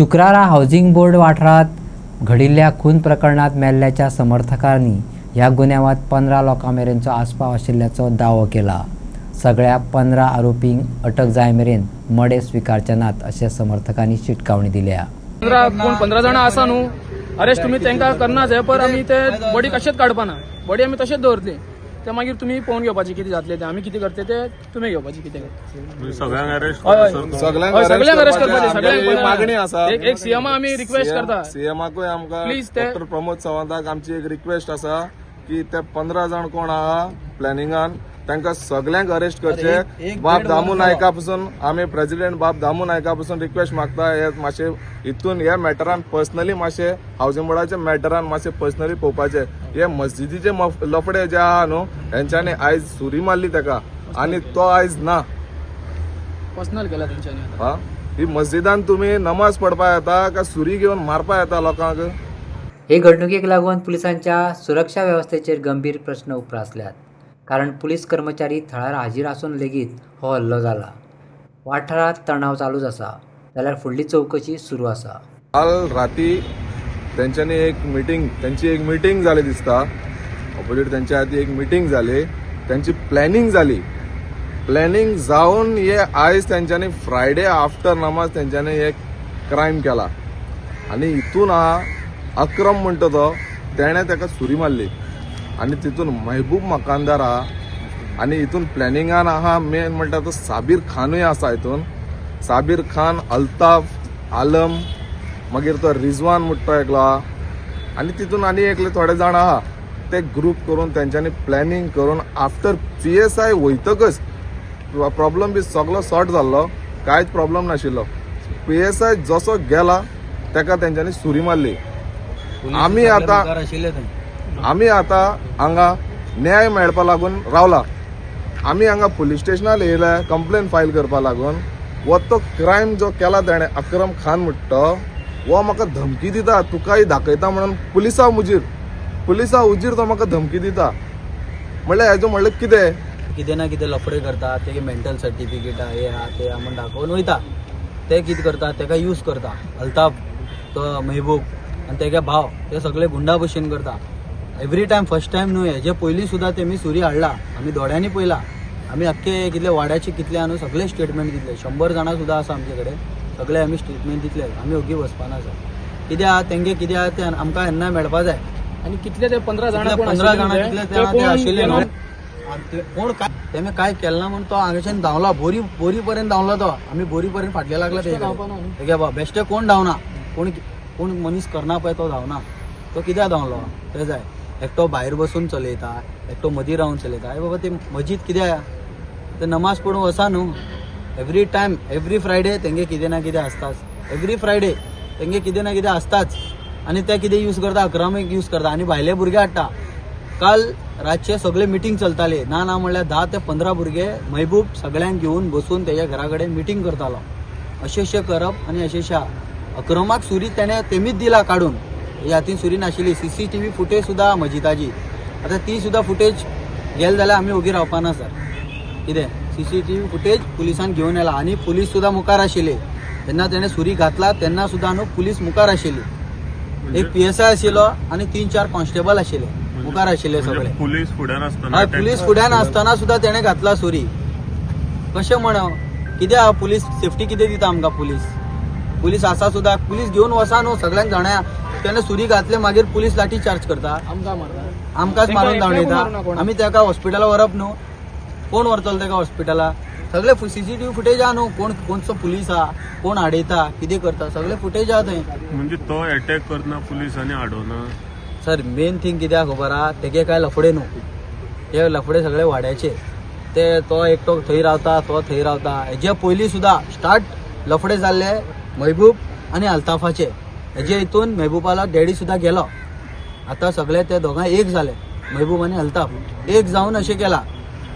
शुक्रारा housing board वाठारात घडिल्ल्या खून प्रकरणात मेल्ल्याच्या समर्थकांनी ह्या गुन्यांवात 15 लोकांमेरेनचो आस्पाव आशिल्ल्याचो दावो केला। सगळ्या 15 आरोपींक अटक जाय मेरेन मडे स्वीकारचे नात अशें समर्थकांनी शिटकावणी दिल्या। 15 जाणां आसा न्हू, अरेस्ट तुमी तांकां करना जाय, पर आमी ते बॉडी कशेंच काडपाना, बॉडी आमी तशेंच दवरतली। ते मागीर तुमी पळोवन घेवपाचें कितें जातलें तें, आमी कितें करतले ते तुमी घेवपाचें कितें। सगळ्यांक अरेस्ट सगळ्यांक अरेस्ट करपाचें, सगळ्यांक मागणी आसा। एक सीएम आमी रिक्वेस्ट करता, सीएमाकूय आमकां प्लीज डॉक्टर प्रमोद सावंताक आमची एक रिक्वेस्ट आसा की ते 15 जाण कोण आहा प्लॅनिंगान तांकां सगळ्यांक अरेस्ट करचे। बाब दामू नायका पासून आमी प्रेसिडेंट बाब दामू नायका पासून रिक्वेस्ट मागता, हे मातशे हितून ह्या मॅटरान पर्सनली मातशे हाऊसिंग बोर्डाच्या मॅटरान मातशे पर्सनली पळोवपाचे। हे मस्जिदीचे लफडे जे आहा न्हू, हेंच्यांनी आयज सुरी मारली ताका आनी तो आयज ना। पर्सनल केला तेंच्यांनी। हा, ही मस्जिदान तुम्ही नमाज पडपा येता का सुरी घेवन मारपा येता लोकांक? हे घडणुकेक लागून पुलिसांच्या सुरक्षा वेवस्थेचेर गंभीर प्रश्न उप्रासल्यात, कारण पुलीस कर्मचारी थळार हाजीर आसून लेगीत हो हल्लो जाला। वाठारात तणाव चालूच आसा, जाल्यार फुडली चवकशी सुरू आसा। काल राती त्यांच्यानी त्यांची एक मिटींग जाली दिसता, ऑपोजिट त्यांच्या आधी एक मिटींग जाली, त्यांची प्लॅनिंग जाली। प्लॅनिंग जावन हे आयज त्यांच्यानी फ्रायडे आफ्टर नमाज त्यांच्यानी एक क्रायम केला आणि हितून अक्रम म्हणतो तो तेणे ताका सुरी मारली आणि तितून महबूब मकानदार आहा आणि हितून प्लॅनिंगान आहा मेन म्हणटा तो साबीर खानूय आसा। हितून साबीर खान, अल्ताफ, आलम, मागीर तो रिजवान म्हणटा एकलो आहा आणि तितून आनी एकले थोडे जाण आहा। ते ग्रुप करून त्यांच्यानी प्लॅनिंग करून आफ्टर PSI वयतकच प्रॉब्लेम बी सगळो सॉर्ट जाल्लो, कांयच प्रॉब्लेम नाशिल्लो। PSI जसो गेला ताका तेंच्यांनी सुरी मारली। आमी आता हांगा न्याय मेळपा लागून रावला। आमी हांगा पुलीस स्टेशनार येयला कंप्लेन फायल करपा लागून। वो तो क्रायम जो केला तेणे अक्रम खान म्हणटा वो म्हाका धमकी दिता, तुकाय दाखयता म्हणून पुलिसा उजीर तो म्हाका धमकी दिता। म्हणल्यार हेजो म्हणल्यार कितें ना कितें लफडे करता, तेगे मेंटल सर्टिफिकेट हे हा ते हा म्हणून दाखोवन वयता। ते कितें करता, तेका यूज करता। अल्ताफ, तो महबूब आनी तेगे भाव ते सगळे गुंडा भशेन करता। एवरी टायम फर्स्ट टायम न्हू, हेजे पयलीं सुद्दां तेमी सुरी हाडला, आमी दोळ्यांनी पळयला। आमी अख्खे कितले वाड्याचे कितले आहा न्हू सगळे स्टेटमेंट दितले। 100 जाणां सुद्दां आसा आमचे कडेन, सगळे आमी स्टेटमेंट दितले। आमी ओगी वचपाना आसा, कित्याक आहा तेंगे कितें आहा ते आमकां केन्ना मेळपा जाय। आणि कितले ते 15 जाणां कितले 15 जाणां कितले ते आशिल्ले न्हू, कोण काय तेमी काय केलें ना म्हणून तो हांगाच्यान धांवला, बोरी पर्यंत धांवला तो। आमी बोरी पर्यंत फाटले लागला तेगे बा बेश्टे कोण धांवना, कोण मनीस करना पळय तो धांवना। तो कित्याक धांवलो ते जाय। एकटो भायर बसून चलयता, एकटो मदीं रावन चलयता। अरे बाबा ते मस्जिद कित्याक ते नमाज पडून वचा न्हू। एवरी टायम एवरी फ्रायडे तेंगे कितें ना कितें आसताच, एवरी फ्रायडे तेंगे कितें ना कितें आसताच। आनी ते कितें यूज करता, अक्रमीक यूज करता आनी भायले भुरगे हाडटा। काल रातचे सगळे मिटींग चलताली, ना म्हणल्यार 10 ते 15 भुरगे महबूब सगळ्यांक घेवन बसून तेच्या घरा कडेन मिटींग करतालो। अशें करप आनी अशें अक्रमाक सुरी तेमीच दिला काडून। हातीन सुरी नाशिल्ली। CCTV फुटेज सुद्दां मस्जिदाची, आतां ती सुद्दां फुटेज गेल जाल्यार आमी ओगी रावपाना सर। कितें CCTV फुटेज पुलिसान घेवन येला आनी पुलीस सुद्दां मुखार आशिल्ली। तेन्ना तेणें सुरी घातला तेन्ना सुद्दां न्हू पुलीस मुखार आशिल्ली। एक PSI आशिल्लो आनी 3-4 कॉन्स्टेबल आशिल्ले मुखार आशिल्ले सगळे। पुलीस फुड्यान आसतना सुद्दां तेणें घातला सुरी। कशें म्हणो, कित्याक पुलीस सेफ्टी कितें दिता आमकां? पुलीस आसा सुद्दां, पुलीस घेवन वचा न्हू सगळ्यांक जाणा। तेणें सुरी घातले मागीर पुलीस लाठी चार्ज करता, आमकांच मारून धांवयता। आमी तेका हॉस्पिटलाक व्हरप न्हू, कोण व्हरतलो तेका हॉस्पिटलाक? सगळे CCTV फुटेज आहा न्हू, कोणचो पुलीस आहा, कोण आडयता, कितें करता, सगळे फुटेज आहा थंय। म्हणजे तो अटॅक करना पुलिसांनी आडोना सर। मेन थिंग कित्याक खबर आहा, तेगे काय लफडे न्हू, हे लफडे सगळे वाड्याचे। तो एकटो थंय रावता, तो थंय रावता। हेजे पयलीं सुद्दां स्टार्ट लफडे जाल्ले महबूब आनी अल्ताफाचे। हेजे हितून महबूबाला डॅडी सुद्दां गेलो। आतां सगळे ते दोगां एक जाले, महबूब आनी अल्ताफ एक जावन अशें केला।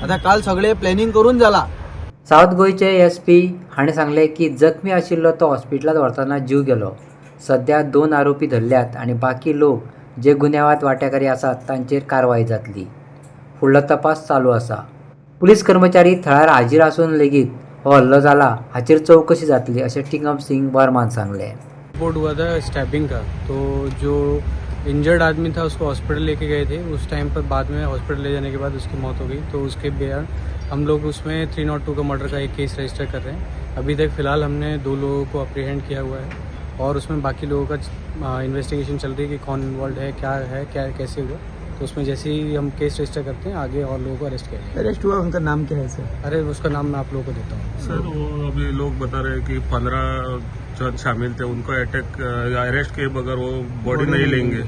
आतां काल सगळे प्लॅनिंग करून जाला। सावथ गोंयचे SP हाणें सांगले की जखमी आशिल्लो तो हॉस्पिटलांत व्हरतना जीव गेलो। सध्या 2 आरोपी धरल्यात आनी बाकी लोक जे गुन्यांवात वांटेकारी आसात तांचेर कारवाय जातली। फुडलो तपास चालू आसा। पुलीस कर्मचारी थळार हाजीर आसून लेगीत हो हल्लो जाला हाचेर चवकशी जातली अशें टिंगम सिंग वर्मान सांगलें। रिपोर्ट हुआ था स्टैबिंग का, तो जो इंजर्ड आदमी था उसको हॉस्पिटल लेके गए थे। उस टाइम पर बाद में हॉस्पिटल ले जाने के बाद उसकी मौत हो गई। तो उसके बयान हम लोग उसमें 302 का मर्डर का एक केस रजिस्टर कर रहे हैं। अभी तक फ़िलहाल हमने 2 लोगों को अप्रीहेंड किया हुआ है और उसमें बाकी लोगों का इन्वेस्टिगेशन चल रही है कि कौन इन्वॉल्व है, क्या कैसे हुआ। तो उसमें जैसे ही हम केस रजिस्टर करते हैं आगे और लोगों को अरेस्ट करेंगे। अरेस्ट हुआ, उनका नाम क्या है सर? अरे उसका नाम मैं आप लोगों को देता हूँ। सर वो अभी लोग बता रहे हैं कि 15 जो शामिल थे उनको अटैक अरेस्ट किए बगैर वो बॉडी नहीं लेंगे।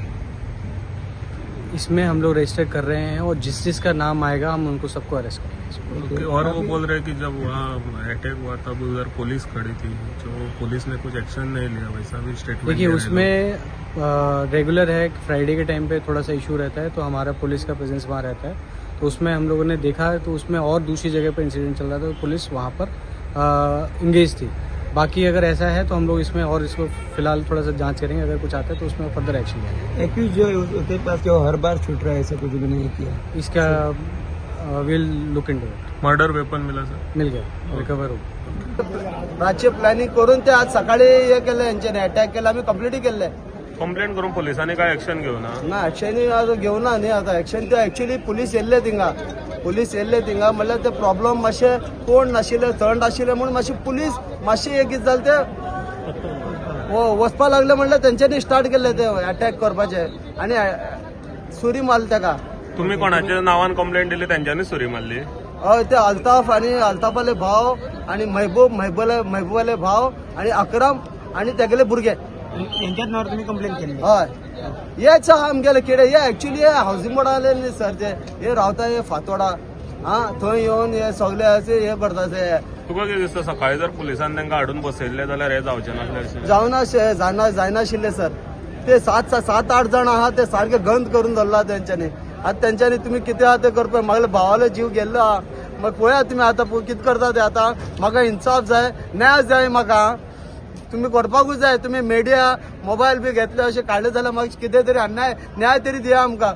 इसमें हम लोग रजिस्टर कर रहे हैं और जिस जिसका नाम आएगा हम उनको सबको अरेस्ट करेंगे। और वो बोल रहे हैं कि जब वहाँ अटैक हुआ तब उधर पुलिस खड़ी थी, जो पुलिस ने कुछ एक्शन नहीं लिया, वैसा भी स्टेटमेंट। देखिए उसमें रेगुलर है, फ्राइडे के टाइम पे थोड़ा सा इशू रहता है तो हमारा पुलिस का प्रेजेंस वहाँ रहता है। तो उसमें हम लोगों ने देखा तो उसमें और दूसरी जगह पर इंसिडेंट चल रहा था तो पुलिस वहाँ पर इंगेज थी। बाकी अगर ऐसा है तो हम लोग इसमें और इसको फिलहाल थोड़ा सा जांच करेंगे, अगर कुछ आता है तो उसमें फर्दर एक्शन लेंगे। एक्यूज जो है उसके पास जो हर बार छूट रहा है, ऐसा कुछ भी नहीं किया इसका will look into it. Murder weapon मिला सर? मिल गया, रिकवर हो। रातची प्लॅनिंग करून ते आज सकाळी हे केलं, यांच्याने अटॅक केला, आम्ही कंप्लीट केले कंप्लेंट करून पोलिसांनी काय ऍक्शन घेऊ ना ऍक्शन घेऊ ना न्ही आता ऍक्शन ते ऍक्च्युली पुलीस येल्ले थिंगा म्हणल्यार ते प्रॉब्लम मातशे कोण नाशिल्ले, थंड आशिल्ले म्हणून मातशी पुलीस मातशी एक कितें जालें ते वचपा लागले म्हणल्यार तेंच्यांनी स्टार्ट केले ते अटॅक करपाचे आनी सुरी मारली तेका। तुम्ही कोणाच्या नावान कंप्लेंट दिली त्यांच्यानी सुरी मारली? हय ते अल्ताफ आनी अल्ताफाले भाव आनी महबूबाले भाव आनी अकरम आनी तेगेले भुरगे यांच्यात नावावर तुम्ही कंप्लेंट केली? हय हेच आमगेले किडे हे ऍक्च्युली हे हाऊसिंग बोर्डाले न्ही सर ते हे रावता हे फातोडा थंय येवन हे सगळे अशे हे करता ते। तुका कितें दिसता सकाळी जर पुलिसांनी तांकां हाडून बसयल्ले जाल्यार हे जावचें नासलें? जायनाशिल्ले सर। ते 7-8 जण आहात ते सारखे गंद करून धरला तेंच्यांनी। आता तेंच्यांनी तुमी कितें आहा ते करपा, म्हागल्या भावालो जीव गेल्लो आहा, मग पळया तुमी आतां कितें करता ते आतां। म्हाका इन्साफ जाय, न्याय जाय म्हाका, तुम्ही करपाकूच जाय। तुम्ही मिडिया मोबायल बी घेतले अशें काडले जाल्यार म्हाका कितें तरी न्याय तरी दिया आमकां।